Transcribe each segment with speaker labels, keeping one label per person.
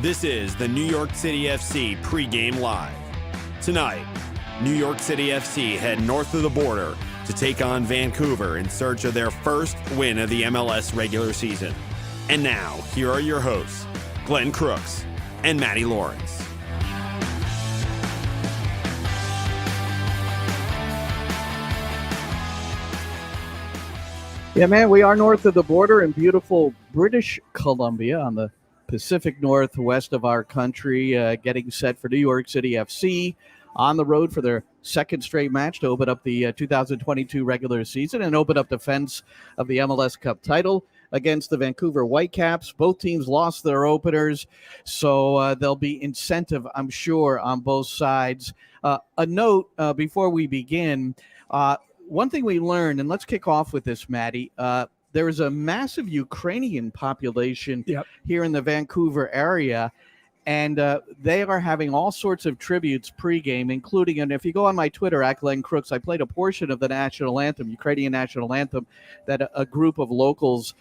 Speaker 1: This is the New York City FC pregame live. Tonight, New York City FC head north of the border to take on Vancouver in search of their first win of the MLS regular season. And now, here are your hosts, Glenn Crooks and Matty Lawrence.
Speaker 2: Yeah, man, we are north of the border in beautiful British Columbia on the Pacific Northwest of our country, getting set for New York City FC on the road for their second straight match to open up the 2022 regular season and open up defense of the MLS Cup title against the Vancouver Whitecaps. Both teams lost their openers, so there'll be incentive, I'm sure, on both sides. A note before we begin, one thing we learned, and let's kick off with this, Matty, there is a massive Ukrainian population here in the Vancouver area, and they are having all sorts of tributes pregame, including, and if you go on my Twitter, at Glenn Crooks, I played a portion of the national anthem, Ukrainian national anthem, that a group of locals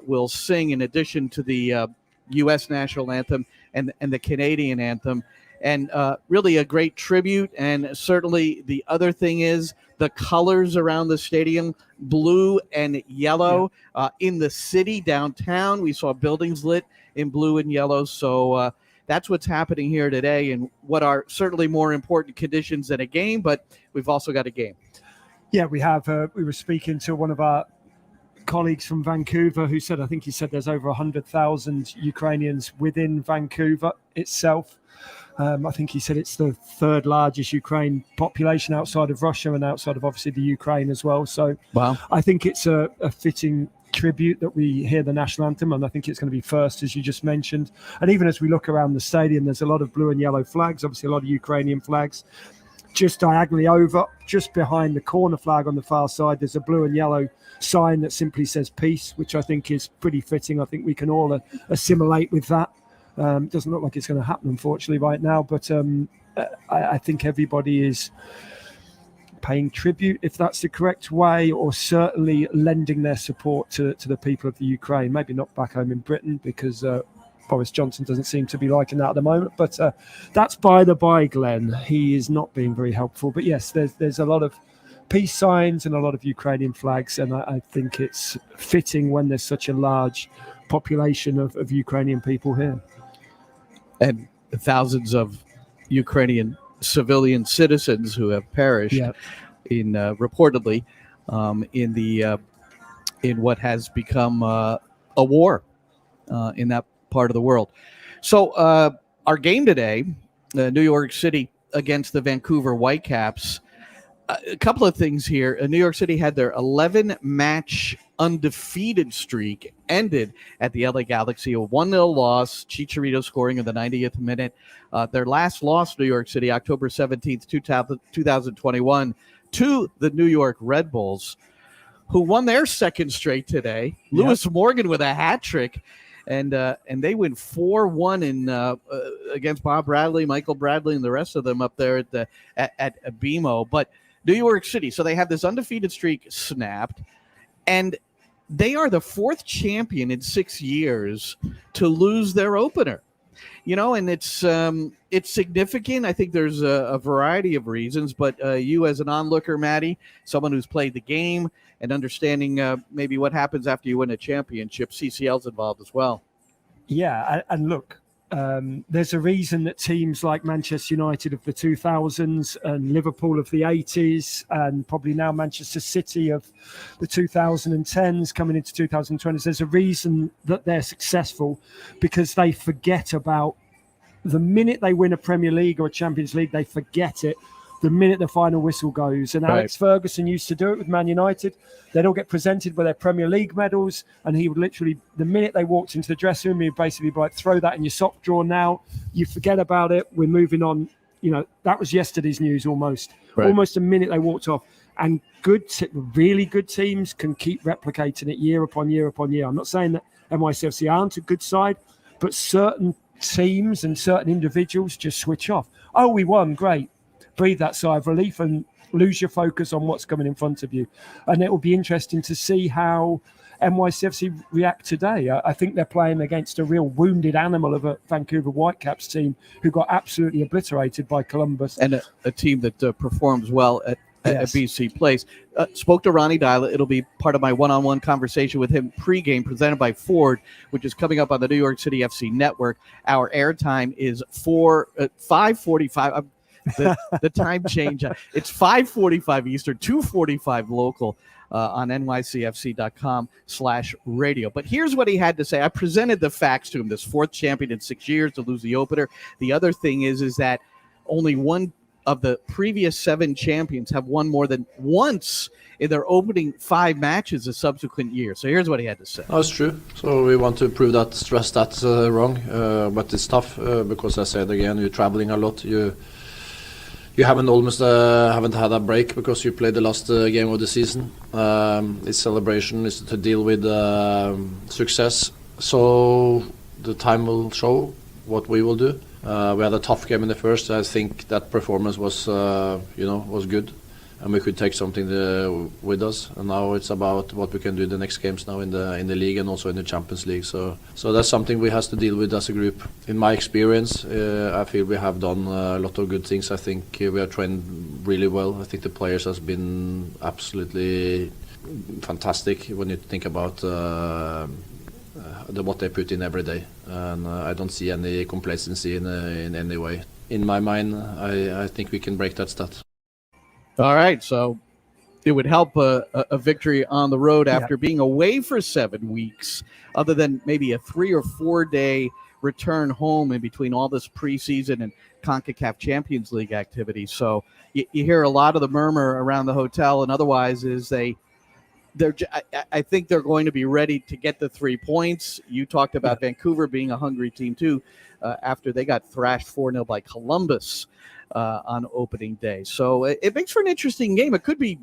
Speaker 2: will sing in addition to the U.S. national anthem and the Canadian anthem. And really a great tribute. And certainly the other thing is the colors around the stadium, blue and yellow. In the city downtown, we saw buildings lit in blue and yellow. So that's what's happening here today, and what are certainly more important conditions than a game, but we've also got a game.
Speaker 3: Yeah, we have. We were speaking to one of our colleagues from Vancouver who said, I think he said there's over 100,000 Ukrainians within Vancouver itself. I think he said it's the third largest Ukraine population outside of Russia and outside of obviously the Ukraine as well. So wow. I think it's a fitting tribute that we hear the national anthem, and I think it's going to be first, as you just mentioned. And even as we look around the stadium, there's a lot of blue and yellow flags, obviously a lot of Ukrainian flags. Just diagonally over, just behind the corner flag on the far side, there's a blue and yellow sign that simply says peace, which I think is pretty fitting. I think we can all assimilate with that. Doesn't look like it's going to happen, unfortunately, right now. But I think everybody is paying tribute, if that's the correct way, or certainly lending their support to the people of the Ukraine. Maybe not back home in Britain, because Boris Johnson doesn't seem to be liking that at the moment. But that's by the by, Glenn. He is not being very helpful. But yes, there's a lot of peace signs and a lot of Ukrainian flags, and I think it's fitting when there's such a large population of Ukrainian people here.
Speaker 2: And thousands of Ukrainian civilian citizens who have perished in reportedly in what has become a war in that part of the world. So our game today, New York City against the Vancouver Whitecaps. A couple of things here. New York City had their 11-match undefeated streak ended at the LA Galaxy, a 1-0 loss, Chicharito scoring in the 90th minute. Their last loss, New York City, October 17th, 2021, to the New York Red Bulls, who won their second straight today. Yep. Lewis Morgan with a hat trick, and they win 4-1 against Bob Bradley, Michael Bradley, and the rest of them up there at BMO. But New York City, so they have this undefeated streak snapped, and they are the fourth champion in 6 years to lose their opener. You know, and it's significant. I think there's a variety of reasons, but you as an onlooker, Matty, someone who's played the game and understanding maybe what happens after you win a championship, CCL's involved as well. Yeah,
Speaker 3: and look, there's a reason that teams like Manchester United of the 2000s and Liverpool of the 80s and probably now Manchester City of the 2010s coming into 2020s, there's a reason that they're successful, because they forget about the minute they win a Premier League or a Champions League, they forget it the minute the final whistle goes. And Alex Ferguson used to do it with Man United. They'd all get presented with their Premier League medals, and he would literally, the minute they walked into the dressing room, he'd basically be like, throw that in your sock drawer now. You forget about it. We're moving on. You know, that was yesterday's news almost. Almost the minute they walked off. And really good teams can keep replicating it year upon year upon year. I'm not saying that NYCFC aren't a good side, but certain teams and certain individuals just switch off. Oh, we won, great. Breathe that sigh of relief and lose your focus on what's coming in front of you. And it will be interesting to see how NYCFC react today? I think they're playing against a real wounded animal of a Vancouver Whitecaps team who got absolutely obliterated by Columbus.
Speaker 2: And a team that performs well at BC Place. Spoke to Ronnie Dyla. It'll be part of my one-on-one conversation with him pregame presented by Ford, which is coming up on the New York City FC network. Our airtime is 5:45. The time change. It's 5:45 Eastern, 2:45 local on nycfc.com/radio. But here's what he had to say. I presented the facts to him. This fourth champion in 6 years to lose the opener. The other thing is that only one of the previous 7 champions have won more than once in their opening 5 matches the subsequent year. So here's what he had to say.
Speaker 4: That's true. So we want to prove that, stress that wrong. But it's tough because I said again, you're traveling a lot. You haven't had a break because you played the last game of the season. It's celebration, is to deal with success. So the time will show what we will do. We had a tough game in the first. I think that performance was good, and we could take something with us. And now it's about what we can do in the next games now in the league and also in the Champions League. So that's something we have to deal with as a group. In my experience, I feel we have done a lot of good things. I think we are trained really well. I think the players has been absolutely fantastic when you think about what they put in every day, and I don't see any complacency in any way. In my mind, I think we can break that stat.
Speaker 2: All right, so it would help a victory on the road after being away for 7 weeks, other than maybe a 3 or 4 day return home in between all this preseason and CONCACAF Champions League activity. So you hear a lot of the murmur around the hotel and otherwise is I think they're going to be ready to get the 3 points. You talked about Vancouver being a hungry team too, after they got thrashed 4-0 by Columbus on opening day. So it makes for an interesting game. It could be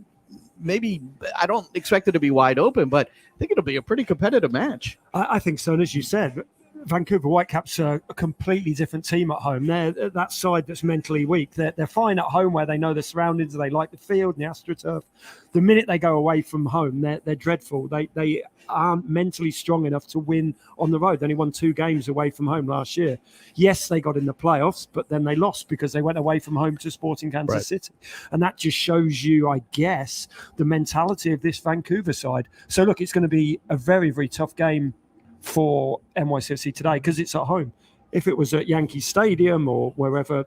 Speaker 2: maybe, I don't expect it to be wide open, but I think it'll be a pretty competitive match.
Speaker 3: I think so. And as you said, Vancouver Whitecaps are a completely different team at home. They're that side that's mentally weak. They're fine at home where they know the surroundings, they like the field and the AstroTurf. The minute they go away from home, they're dreadful. They aren't mentally strong enough to win on the road. They only won 2 games away from home last year. Yes, they got in the playoffs, but then they lost because they went away from home to Sporting Kansas City. And that just shows you, I guess, the mentality of this Vancouver side. So look, it's going to be a very, very tough game for NYCFC today because it's at home. If it was at Yankee Stadium or wherever,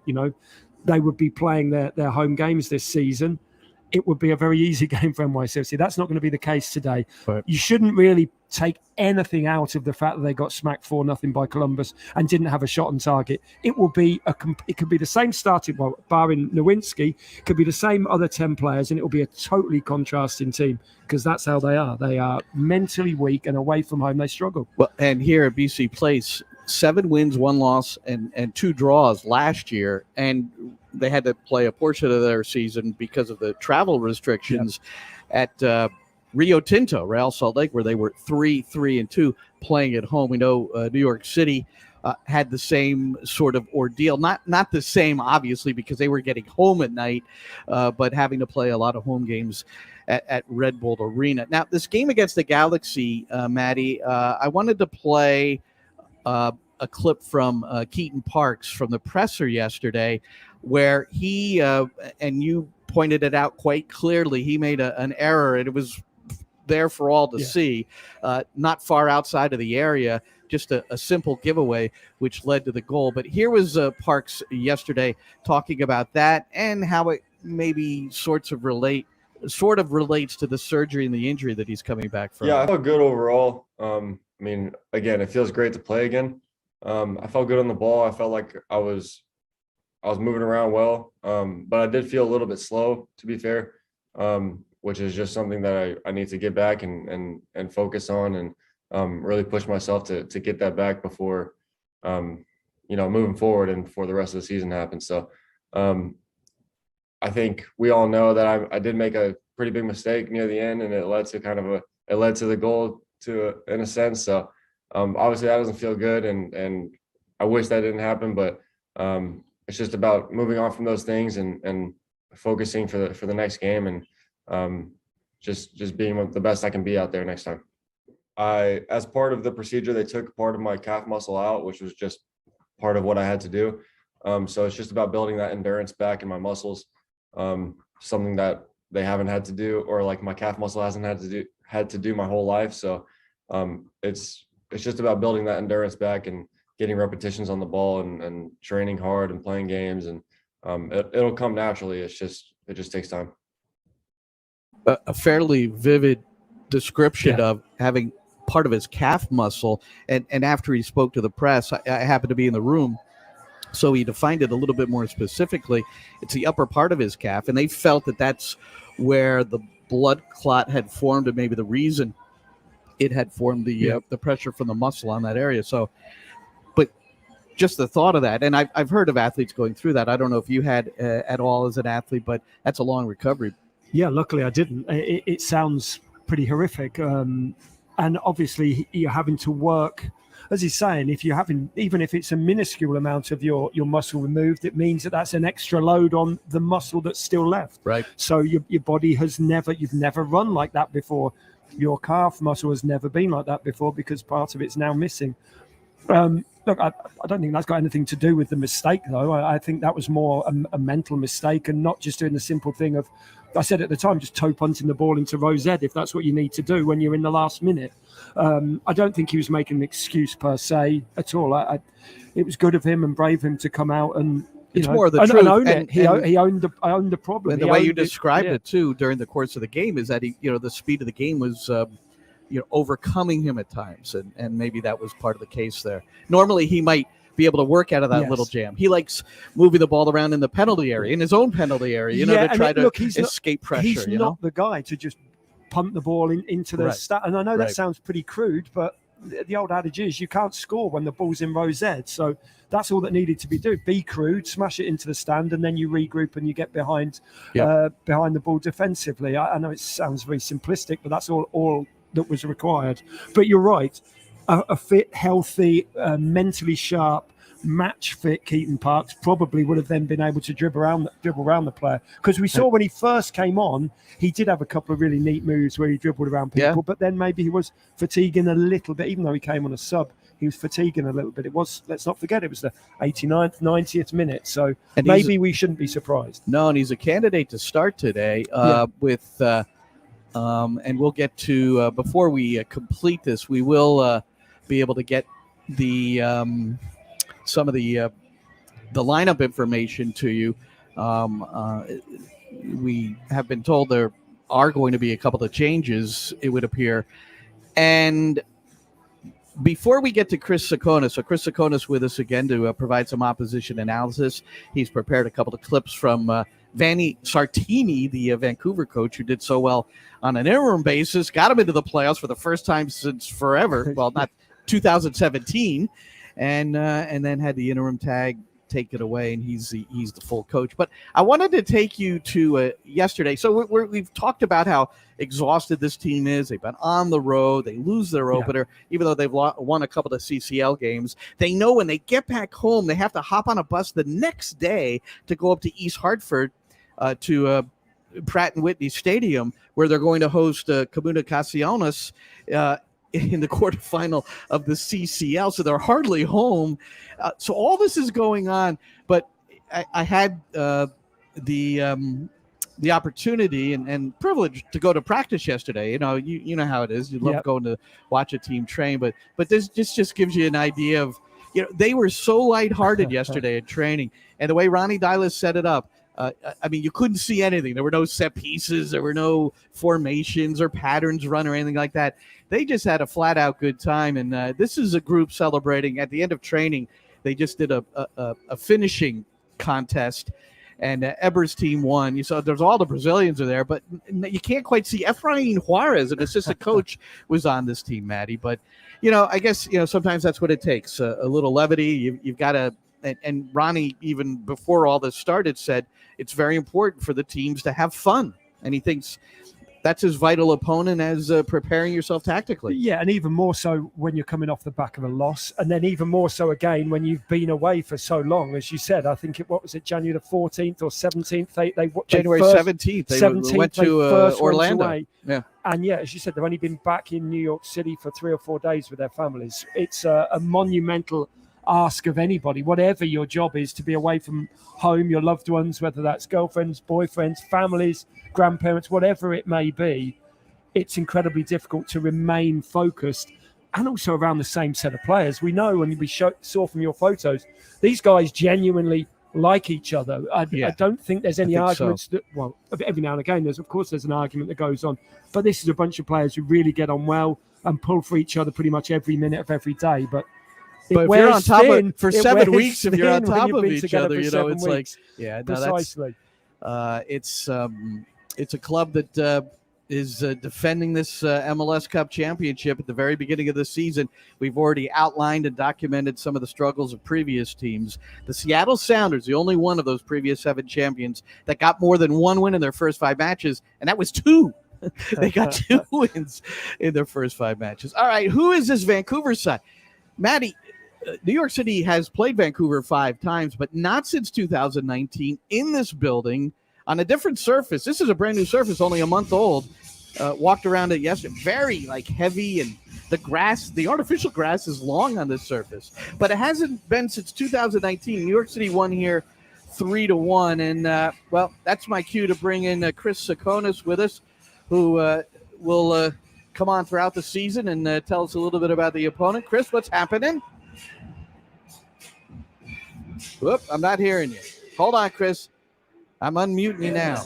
Speaker 3: they would be playing their home games this season, it would be a very easy game for NYCFC. That's not going to be the case today. Right. You shouldn't really take anything out of the fact that they got smacked 4-0 by Columbus and didn't have a shot on target. It will be it could be the same starting, barring Nowinski, it could be the same other 10 players, and it will be a totally contrasting team because that's how they are. They are mentally weak, and away from home they struggle.
Speaker 2: Well, and here at BC Place, 7 wins, 1 loss, and 2 draws last year, and they had to play a portion of their season because of the travel restrictions at Rio Tinto, Real Salt Lake, where they were 3-3-2 playing at home. We know New York City had the same sort of ordeal, not the same, obviously, because they were getting home at night, but having to play a lot of home games at Red Bull Arena. Now, this game against the Galaxy, Matty, I wanted to play a clip from Keaton Parks from the presser yesterday, where he, and you pointed it out quite clearly, he made an error, and it was there for all to see, not far outside of the area, just a simple giveaway, which led to the goal. But here was Parks yesterday talking about that and how it maybe sort of relates to the surgery and the injury that he's coming back from.
Speaker 5: Yeah, I felt good overall. Again, it feels great to play again. I felt good on the ball. I felt like I was moving around well, but I did feel a little bit slow, to be fair, which is just something that I need to get back and focus on and really push myself to get that back before, moving forward and before the rest of the season happens. So I think we all know that I did make a pretty big mistake near the end, and it led to the goal in a sense. So obviously that doesn't feel good, and I wish that didn't happen, but it's just about moving on from those things and focusing for the next game and just being the best I can be out there next time. as part of the procedure, they took part of my calf muscle out, which was just part of what I had to do. So it's just about building that endurance back in my muscles, something that they haven't had to do, or like my calf muscle hasn't had to do my whole life. So it's just about building that endurance back and getting repetitions on the ball and training hard and playing games, and it'll come naturally. It just takes time.
Speaker 2: A fairly vivid description of having part of his calf muscle, and after he spoke to the press, I happened to be in the room, so he defined it a little bit more specifically. It's the upper part of his calf, and they felt that that's where the blood clot had formed, and maybe the reason it had formed, the pressure from the muscle on that area. So, but just the thought of that, and I've heard of athletes going through that. I don't know if you had at all as an athlete, but that's a long recovery.
Speaker 3: Yeah, luckily I didn't. It sounds pretty horrific. And obviously you're having to work, as he's saying, if you're having, even if it's a minuscule amount of your muscle removed, it means that that's an extra load on the muscle that's still left.
Speaker 2: Right.
Speaker 3: So your body you've never run like that before. Your calf muscle has never been like that before because part of it's now missing. Look, I don't think that's got anything to do with the mistake, though. I think that was more a mental mistake, and not just doing the simple thing of, I said at the time, just toe punting the ball into Rosette if that's what you need to do when you're in the last minute. I don't think he was making an excuse per se at all. It was good of him and brave of him to come out and
Speaker 2: more the truth.
Speaker 3: Own it. He owned the problem.
Speaker 2: And the way you described it too during the course of the game is that the speed of the game was overcoming him at times, and maybe that was part of the case there. Normally he might be able to work out of that little jam. He likes moving the ball around in the penalty area, in his own penalty area, to try to escape pressure.
Speaker 3: He's not the guy to just pump the ball into the stat. And I know that sounds pretty crude, but the old adage is you can't score when the ball's in Rosette. So that's all that needed to be done. Be crude, smash it into the stand, and then you regroup and you get behind the ball defensively. I know it sounds very simplistic, but that's all that was required. But you're right. A fit, healthy, mentally sharp, match fit Keaton Parks probably would have then been able to dribble around the player, because we saw when he first came on, he did have a couple of really neat moves where he dribbled around people, but then maybe he was fatiguing a little bit. Even though he came on a sub, he was fatiguing a little bit. It was, let's not forget, it was the 89th, 90th minute, so maybe we shouldn't be surprised.
Speaker 2: No, and he's a candidate to start today with and we'll get to before we complete this, we will be able to get the some of the lineup information to you. We have been told there are going to be a couple of changes, it would appear. And before we get to Chris Sakonis, so Chris Sakonis with us again to provide some opposition analysis. He's prepared a couple of clips from Vanni Sartini, the Vancouver coach, who did so well on an interim basis, got him into the playoffs for the first time since forever. Well, not 2017, and then had the interim tag take it away, and he's the full coach. But I wanted to take you to yesterday. So we've talked about how exhausted this team is. They've been on the road. They lose their opener, even though they've won a couple of CCL games. They know when they get back home, they have to hop on a bus the next day to go up to East Hartford to Pratt & Whitney Stadium, where they're going to host Comunicaciones in the quarterfinal of the CCL. So they're hardly home. So all this is going on, but I had the opportunity and privilege to go to practice yesterday. You know how it is. You love going to watch a team train, but this just gives you an idea of, they were so lighthearted yesterday at training, and the way Ronnie Dylas set it up. You couldn't see anything. There were no set pieces. There were no formations or patterns run or anything like that. They just had a flat-out good time, and this is a group celebrating. At the end of training, they just did a finishing contest, and Eber's team won. You saw there's all the Brazilians are there, but you can't quite see. Efrain Juarez, an assistant coach, was on this team, Matty. But, I guess, sometimes that's what it takes, a little levity. You've got to. And Ronnie, even before all this started, said it's very important for the teams to have fun. And he thinks that's as vital opponent as preparing yourself tactically.
Speaker 3: Yeah, and even more so when you're coming off the back of a loss. And then even more so again when you've been away for so long. As you said, I think January the 14th or 17th?
Speaker 2: January 17th. They went to Orlando.
Speaker 3: Yeah. And yeah, as you said, they've only been back in New York City for 3 or 4 days with their families. It's a monumental ask of anybody, whatever your job is, to be away from home, your loved ones, whether that's girlfriends, boyfriends, families, grandparents, whatever it may be. It's incredibly difficult to remain focused and also around the same set of players. We know, when we saw from your photos, these guys genuinely like each other. I don't think there's any arguments that, well, every now and again, there's an argument that goes on, but this is a bunch of players who really get on well and pull for each other pretty much every minute of every day. But
Speaker 2: if you're on top of for 7 weeks, if you're on top of each other, it's like,
Speaker 3: precisely.
Speaker 2: It's a club that is defending this MLS Cup championship at the very beginning of the season. We've already outlined and documented some of the struggles of previous teams. The Seattle Sounders, the only one of those previous 7 champions that got more than 1 win in their first 5 matches, and that was 2. They got 2 wins in their first 5 matches. All right, who is this Vancouver side? Matty, New York City has played Vancouver 5 times, but not since 2019 in this building on a different surface. This is a brand new surface, only a month old. Walked around it yesterday, very heavy, and the artificial grass is long on this surface, but it hasn't been since 2019. New York City won here 3-1, and well, that's my cue to bring in Chris Sakonis with us, who will come on throughout the season and tell us a little bit about the opponent. Chris, what's happening? Whoop, I'm not hearing you. Hold on, Chris. I'm unmuting you now.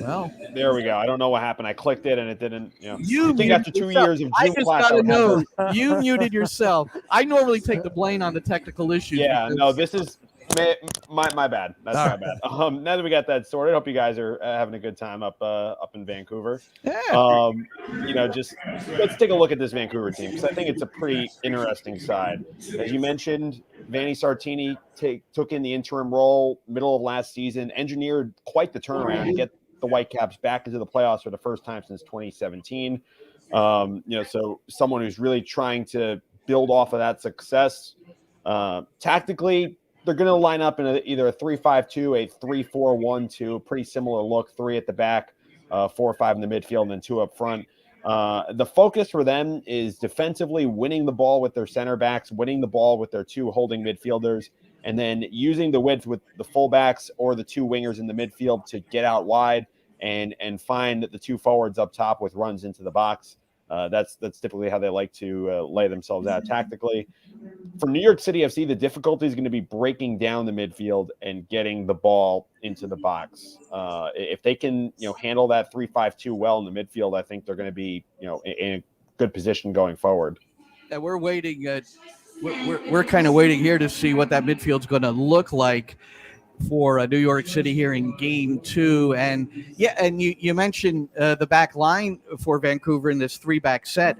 Speaker 2: Well,
Speaker 6: there we go. I don't know what happened. I clicked it and it didn't.
Speaker 2: You
Speaker 6: I think after 2 years of Zoom class,
Speaker 2: I just got to know you muted yourself. I normally take the blame on the technical issues.
Speaker 6: Yeah, no, this is my bad. That's my bad. Now that we got that sorted, hope you guys are having a good time up in Vancouver.
Speaker 2: Yeah.
Speaker 6: Just let's take a look at this Vancouver team, because I think it's a pretty interesting side. As you mentioned, Vanni Sartini took in the interim role middle of last season, engineered quite the turnaround to get the Whitecaps back into the playoffs for the first time since 2017. So someone who's really trying to build off of that success. Tactically, they're going to line up in either a 3-5-2, a 3-4-1-2, pretty similar look, 3 at the back, 4 or 5 in the midfield, and then 2 up front. The focus for them is defensively winning the ball with their center backs, winning the ball with their 2 holding midfielders, and then using the width with the fullbacks or the 2 wingers in the midfield to get out wide and find the 2 forwards up top with runs into the box. That's typically how they like to lay themselves out tactically. For New York City FC, the difficulty is going to be breaking down the midfield and getting the ball into the box. If they can, handle that 3-5-2 well in the midfield, I think they're going to be, in a good position going forward.
Speaker 2: And we're waiting. We're kind of waiting here to see what that midfield's going to look like for New York City here in Game 2. And you mentioned the back line for Vancouver in this 3-back set.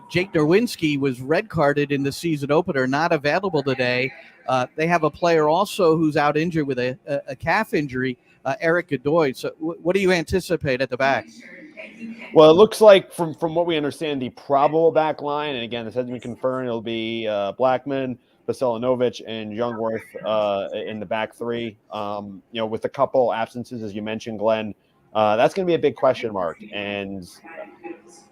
Speaker 2: Jake Nerwinski was red carded in the season opener, not available today. They have a player also who's out injured with a calf injury, Eric Godoy. So what do you anticipate at the back?
Speaker 6: Well, it looks like from what we understand, the probable back line, and again, this hasn't been confirmed, it'll be Blackman, Veselinovic, and Youngworth in the back 3. With a couple absences, as you mentioned, Glenn, that's going to be a big question mark. And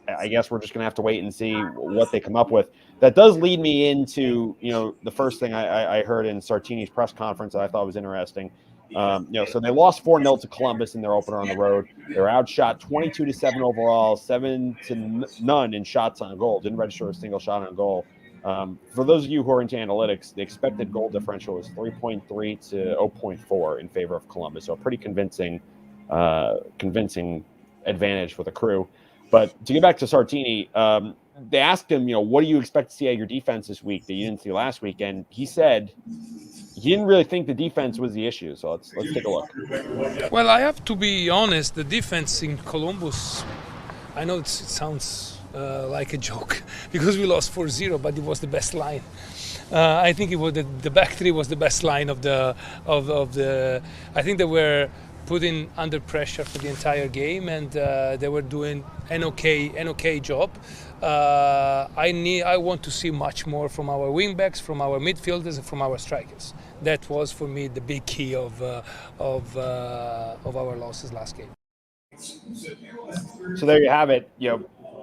Speaker 6: I guess we're just going to have to wait and see what they come up with. That does lead me into, the first thing I heard in Sartini's press conference that I thought was interesting. So they lost 4-0 to Columbus in their opener on the road. They were outshot 22-7 overall, 7-0 in shots on goal. Didn't register a single shot on goal. For those of you who are into analytics, the expected goal differential is 3.3 to 0.4 in favor of Columbus. So a pretty convincing advantage for the Crew. But to get back to Sartini, they asked him, what do you expect to see at your defense this week that you didn't see last week? And he said he didn't really think the defense was the issue. So let's take a look.
Speaker 7: Well, I have to be honest. The defense in Columbus, I know it sounds like a joke because we lost 4-0, but it was the best line. I think it was the back 3 was the best line of the. I think they were putting under pressure for the entire game, and they were doing an okay job. I want to see much more from our wingbacks, from our midfielders, and from our strikers. That was for me the big key of our losses last game.
Speaker 6: So there you have it.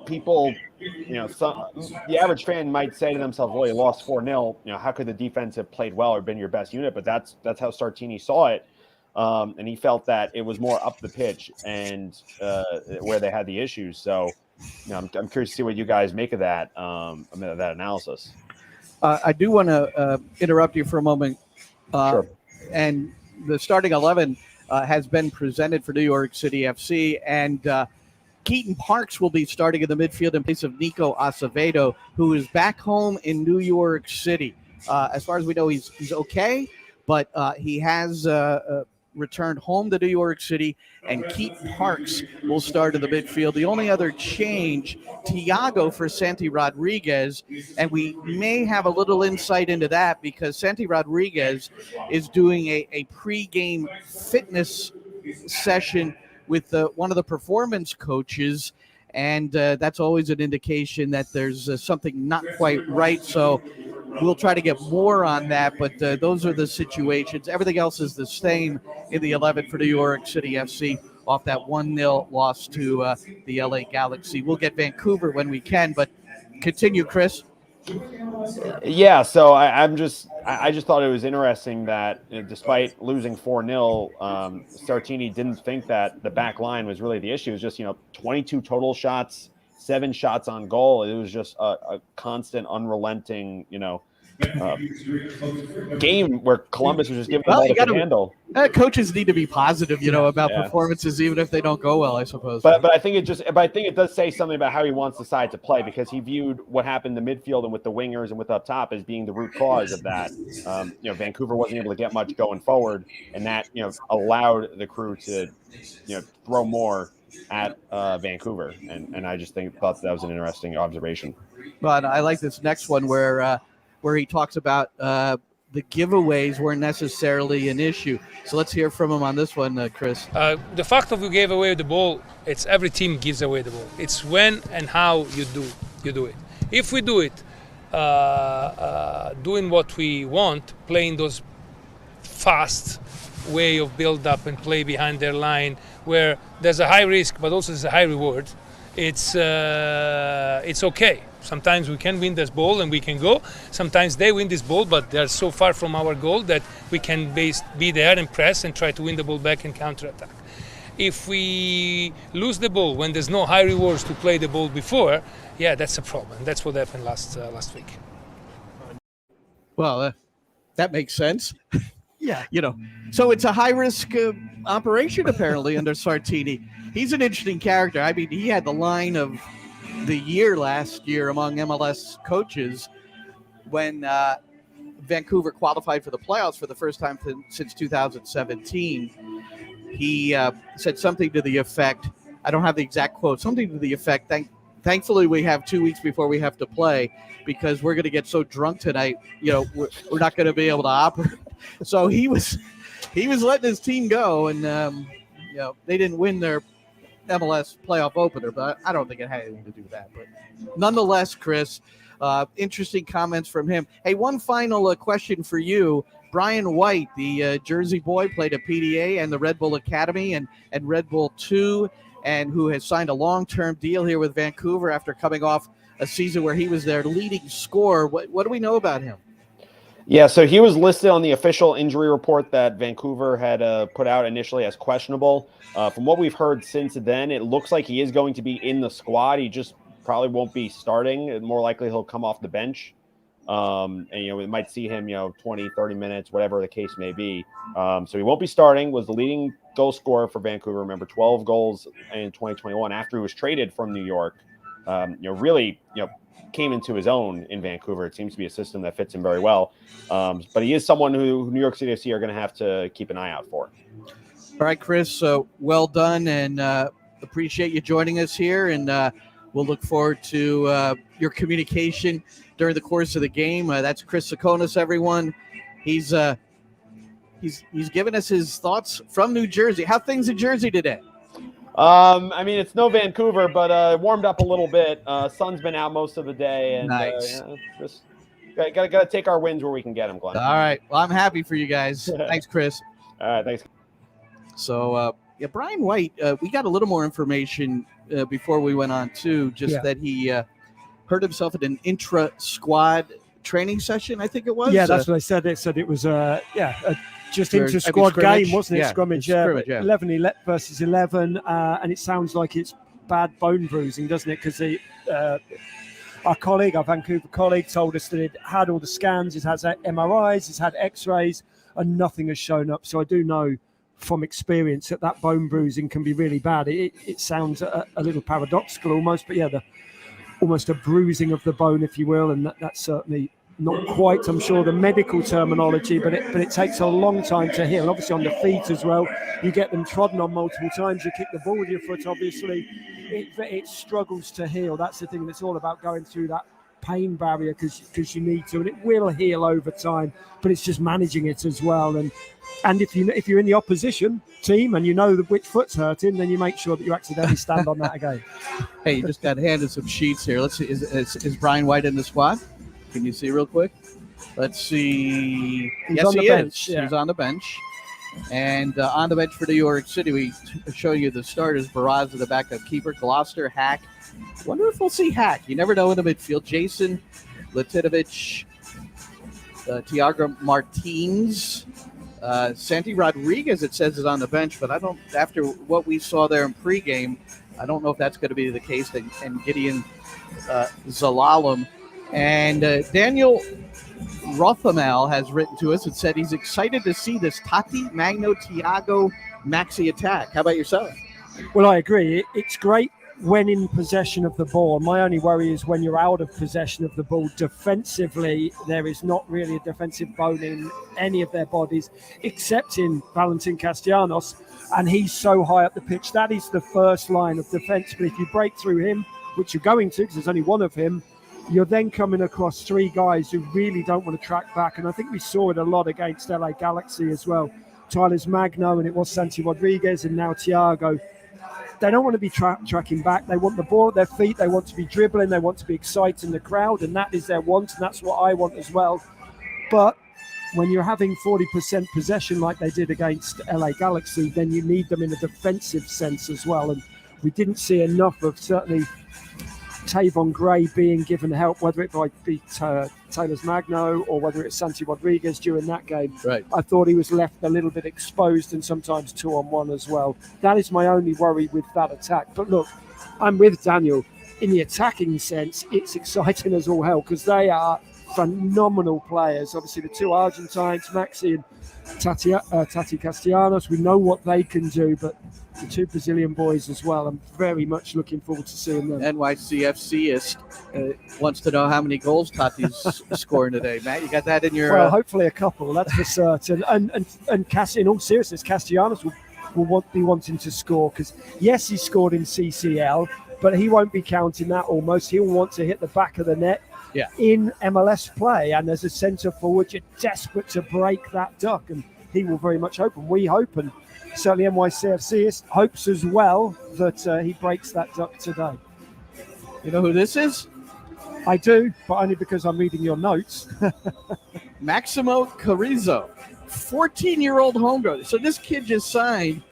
Speaker 6: People, the average fan might say to themselves, well, you lost 4-0. How could the defense have played well or been your best unit? But that's how Sartini saw it. And he felt that it was more up the pitch and where they had the issues. So, I'm curious to see what you guys make of that analysis.
Speaker 2: I do want to interrupt you for a moment.
Speaker 6: Sure.
Speaker 2: And the starting 11 has been presented for New York City FC, and Keaton Parks will be starting in the midfield in place of Nico Acevedo, who is back home in New York City. As far as we know, he's okay, but he has returned home to New York City, and Keaton Parks will start in the midfield. The only other change, Thiago for Santi Rodriguez, and we may have a little insight into that because Santi Rodriguez is doing a pregame fitness session with one of the performance coaches, and that's always an indication that there's something not quite right. So we'll try to get more on that, but those are the situations. Everything else is the same in the 11 for New York City FC off that 1-0 loss to the LA Galaxy. We'll get Vancouver when we can, but continue, Chris.
Speaker 6: Yeah, so I just thought it was interesting that despite losing 4-0, Sartini didn't think that the back line was really the issue. It was just 22 total shots, 7 shots on goal. It was just a constant, unrelenting game where Columbus was just giving them all they could handle.
Speaker 2: Coaches need to be positive, about performances, even if they don't go well, I suppose.
Speaker 6: But I think it does say something about how he wants the side to play, because he viewed what happened in the midfield and with the wingers and with up top as being the root cause of that. Vancouver wasn't able to get much going forward, and that allowed the Crew to throw more at Vancouver, and I just thought that was an interesting observation.
Speaker 2: But I like this next one where he talks about the giveaways weren't necessarily an issue. So let's hear from him on this one, Chris.
Speaker 7: The fact that we gave away the ball, it's every team gives away the ball. It's when and how you do it. If we do it, doing what we want, playing those fast way of build up and play behind their line, where there's a high risk but also there's a high reward, it's okay. Sometimes we can win this ball and we can go. Sometimes they win this ball, but they're so far from our goal that we can be there and press and try to win the ball back and counter-attack. If we lose the ball when there's no high rewards to play the ball before, that's a problem. That's what happened last week.
Speaker 2: Well, that makes sense.
Speaker 3: Yeah.
Speaker 2: So it's a high-risk operation, apparently, under Sartini. He's an interesting character. I mean, he had the line of the year last year among MLS coaches when Vancouver qualified for the playoffs for the first time since 2017. He said something to the effect, I don't have the exact quote, something to the effect, thankfully we have 2 weeks before we have to play because we're going to get so drunk tonight, we're not going to be able to operate. So he was letting his team go, and they didn't win their MLS playoff opener, but I don't think it had anything to do with that. But nonetheless, Chris, interesting comments from him. Hey, one final question for you. Brian White, the Jersey boy, played at PDA and the Red Bull Academy and Red Bull 2, and who has signed a long-term deal here with Vancouver after coming off a season where he was their leading scorer. What do we know about him?
Speaker 6: Yeah, so he was listed on the official injury report that Vancouver had put out initially as questionable. From what we've heard since then, it looks like he is going to be in the squad. He just probably won't be starting. More likely he'll come off the bench. And, we might see him, 20, 30 minutes, whatever the case may be. So he won't be starting. Was the leading goal scorer for Vancouver. Remember, 12 goals in 2021 after he was traded from New York. Really, came into his own in Vancouver. It seems to be a system that fits him very well. But he is someone who New York City FC are going to have to keep an eye out for.
Speaker 2: All right, Chris, well done, and appreciate you joining us here, and we'll look forward to your communication during the course of the game. That's Chris Sakonis, everyone. He's given us his thoughts from New Jersey. How things in Jersey today?
Speaker 6: It's no Vancouver, but warmed up a little bit. Sun's been out most of the day, and
Speaker 2: nice.
Speaker 6: Just got to take our wins where we can get them, Glenn.
Speaker 2: All right. Well, I'm happy for you guys. Thanks, Chris.
Speaker 6: All right. Thanks.
Speaker 2: So, Yeah, Brian White, we got a little more information before we went on, too, just that he hurt himself at an intra-squad training session, I think it was.
Speaker 3: Yeah, that's what they said. They said it was, just inter-squad game, wasn't it?
Speaker 2: Yeah,
Speaker 3: scrimmage,
Speaker 2: scrimmage, yeah.
Speaker 3: 11 versus 11, and it sounds like it's bad bone bruising, doesn't it? Because our Vancouver colleague, told us that it had all the scans, it has MRIs, it's had X-rays, and nothing has shown up. So I do know from experience that bone bruising can be really bad. It sounds a little paradoxical almost, but yeah, almost a bruising of the bone, if you will, and that's certainly not quite, I'm sure, the medical terminology, but it takes a long time to heal. And obviously on the feet as well, you get them trodden on multiple times, you kick the ball with your foot, obviously, it struggles to heal. That's the thing, that's all about going through that pain barrier because you need to, and it will heal over time, but it's just managing it as well. And if you're in the opposition team and you know which foot's hurting, then you make sure that you accidentally stand on that again.
Speaker 2: Hey, you just got handed some sheets here. Let's see, is Brian White in the squad? Can you see real quick? Let's see. Yes, he is. Yeah. He's on the bench. And on the bench for New York City, we show you the starters. Baraz, the backup keeper. Gloucester, Hack. Wonder if we'll see Hack. You never know in the midfield. Jason Latinovich, Tiago Martins, Santi Rodriguez, it says, is on the bench, but I don't, after what we saw there in pregame, I don't know if that's going to be the case. And Gideon Zalalem. And Daniel Rothamal has written to us and said he's excited to see this Tati, Magno, Tiago, Maxi attack. How about yourself?
Speaker 3: Well, I agree. It's great when in possession of the ball. My only worry is when you're out of possession of the ball. Defensively, there is not really a defensive bone in any of their bodies, except in Valentin Castellanos, and he's so high up the pitch. That is the first line of defence. But if you break through him, which you're going to, because there's only one of him, you're then coming across three guys who really don't want to track back. And I think we saw it a lot against LA Galaxy as well. Tyler's Magno, and it was Santi Rodriguez, and now Tiago. They don't want to be tracking back. They want the ball at their feet. They want to be dribbling. They want to be exciting the crowd, and that is their want, and that's what I want as well. But when you're having 40% possession like they did against LA Galaxy, then you need them in a defensive sense as well. And we didn't see enough of certainly Tavon Gray being given help, whether it might be Taylor's Magno or whether it's Santi Rodriguez during that game.
Speaker 2: Right.
Speaker 3: I thought he was left a little bit exposed and sometimes 2-on-1 as well. That is my only worry with that attack. But look, I'm with Daniel. In the attacking sense, it's exciting as all hell because they are phenomenal players. Obviously, the two Argentines, Maxi and Tati Castellanos, we know what they can do, but the two Brazilian boys as well. I'm very much looking forward to seeing them.
Speaker 2: NYCFC wants to know how many goals Tati's scoring today. Matt, you got that in your...
Speaker 3: Well, hopefully a couple, that's for certain. And in all seriousness, Castellanos will be wanting to score because, yes, he scored in CCL, but he won't be counting that almost. He'll want to hit the back of the net in MLS play. And as a centre forward, you're desperate to break that duck, and he will very much hope, and we hope, and certainly NYCFC hopes as well that he breaks that duck today.
Speaker 2: You know who this is?
Speaker 3: I do, but only because I'm reading your notes.
Speaker 2: Maximo Carrizo, 14-year-old homegrown. So this kid just signed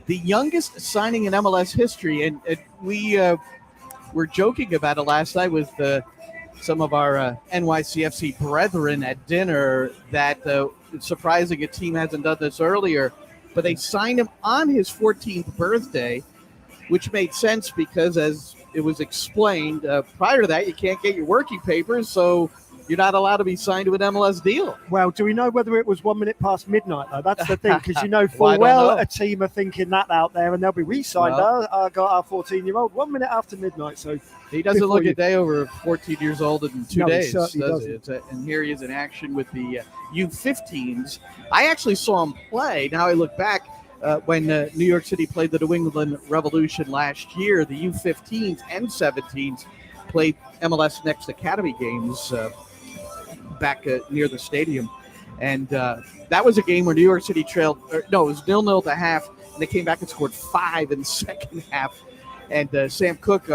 Speaker 2: the youngest signing in MLS history, and we were joking about it last night with some of our NYCFC brethren at dinner that it's surprising a team hasn't done this earlier. But they signed him on his 14th birthday, which made sense because, as it was explained, prior to that, you can't get your working papers, so you're not allowed to be signed to an MLS deal.
Speaker 3: Well, do we know whether it was 1 minute past midnight, though? That's the thing, because you know full well a team are thinking that out there, and they'll be re-signed. I got our 14-year-old 1 minute after midnight, so...
Speaker 2: He doesn't look a day over 14 years old in 2 days.
Speaker 3: He certainly doesn't.
Speaker 2: And here he is in action with the U15s. I actually saw him play. Now I look back when New York City played the New England Revolution last year. The U15s and 17s played MLS Next Academy games back near the stadium. And that was a game where New York City trailed. It was 0-0 to half, and they came back and scored 5 in the second half. And Sam Cook,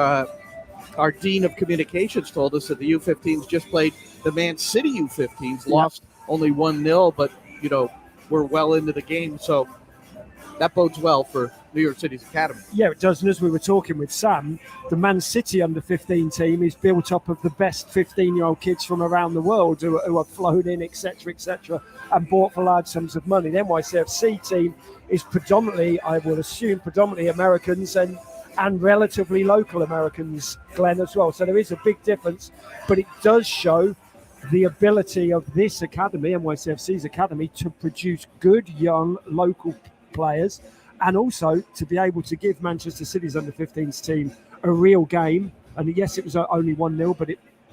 Speaker 2: our Dean of Communications, told us that the U15s just played the Man City U15s, lost only 1-0, but, we're well into the game. So that bodes well for New York City's academy.
Speaker 3: Yeah, it does. And as we were talking with Sam, the Man City under-15 team is built up of the best 15-year-old kids from around the world who are flown in, etc., and bought for large sums of money. The NYCFC team is predominantly, I would assume, Americans and relatively local Americans, Glenn, as well. So there is a big difference, but it does show the ability of this academy, NYCFC's academy, to produce good young local players, and also to be able to give Manchester City's under-15s team a real game. And yes, it was only 1-0, but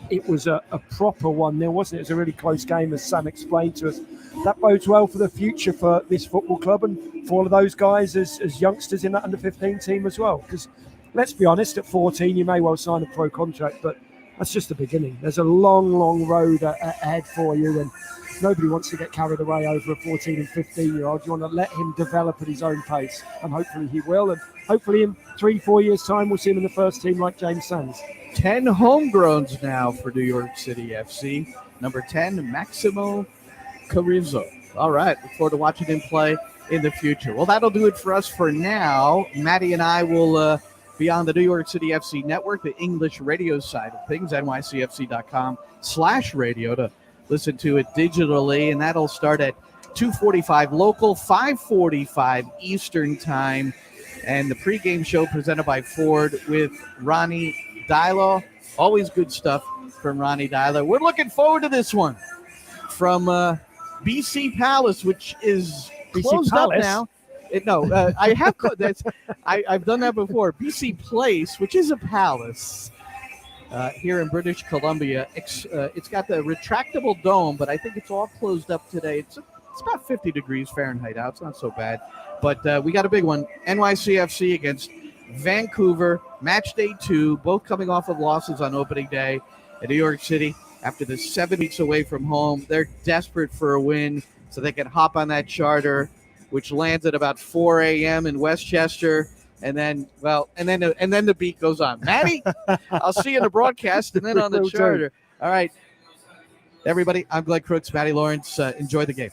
Speaker 3: it was a proper 1-0, wasn't it? It was a really close game, as Sam explained to us. That bodes well for the future for this football club and for all of those guys as youngsters in that under-15 team as well. Because let's be honest, at 14, you may well sign a pro contract, but that's just the beginning. There's a long, long road ahead for you, and nobody wants to get carried away over a 14 and 15-year-old. You want to let him develop at his own pace, and hopefully he will. And hopefully in 3-4 years' time, we'll see him in the first team like James Sands.
Speaker 2: 10 homegrowns now for New York City FC. Number 10, Maximo Carrizo. All right, look forward to watching him play in the future. Well, that'll do it for us for now. Matty and I will be on the New York City FC network, the English radio side of things, nycfc.com/radio to listen to it digitally, and that'll start at 2:45 local, 5:45 Eastern time, and the pregame show presented by Ford with Ronnie Dylo. Always good stuff from Ronnie Dylo. We're looking forward to this one from BC Palace, which is closed up now. I have I've done that before. BC Place, which is a palace here in British Columbia. It's got the retractable dome, but I think it's all closed up today. It's about 50 degrees Fahrenheit out. It's not so bad. But we got a big one. NYCFC against Vancouver, match day 2, both coming off of losses on opening day in New York City. After the 7 weeks away from home, they're desperate for a win so they can hop on that charter, which lands at about 4 a.m. in Westchester, and then the beat goes on. Matty, I'll see you in the broadcast and then on the charter. All right, everybody, I'm Glenn Crooks, Matty Lawrence. Enjoy the game.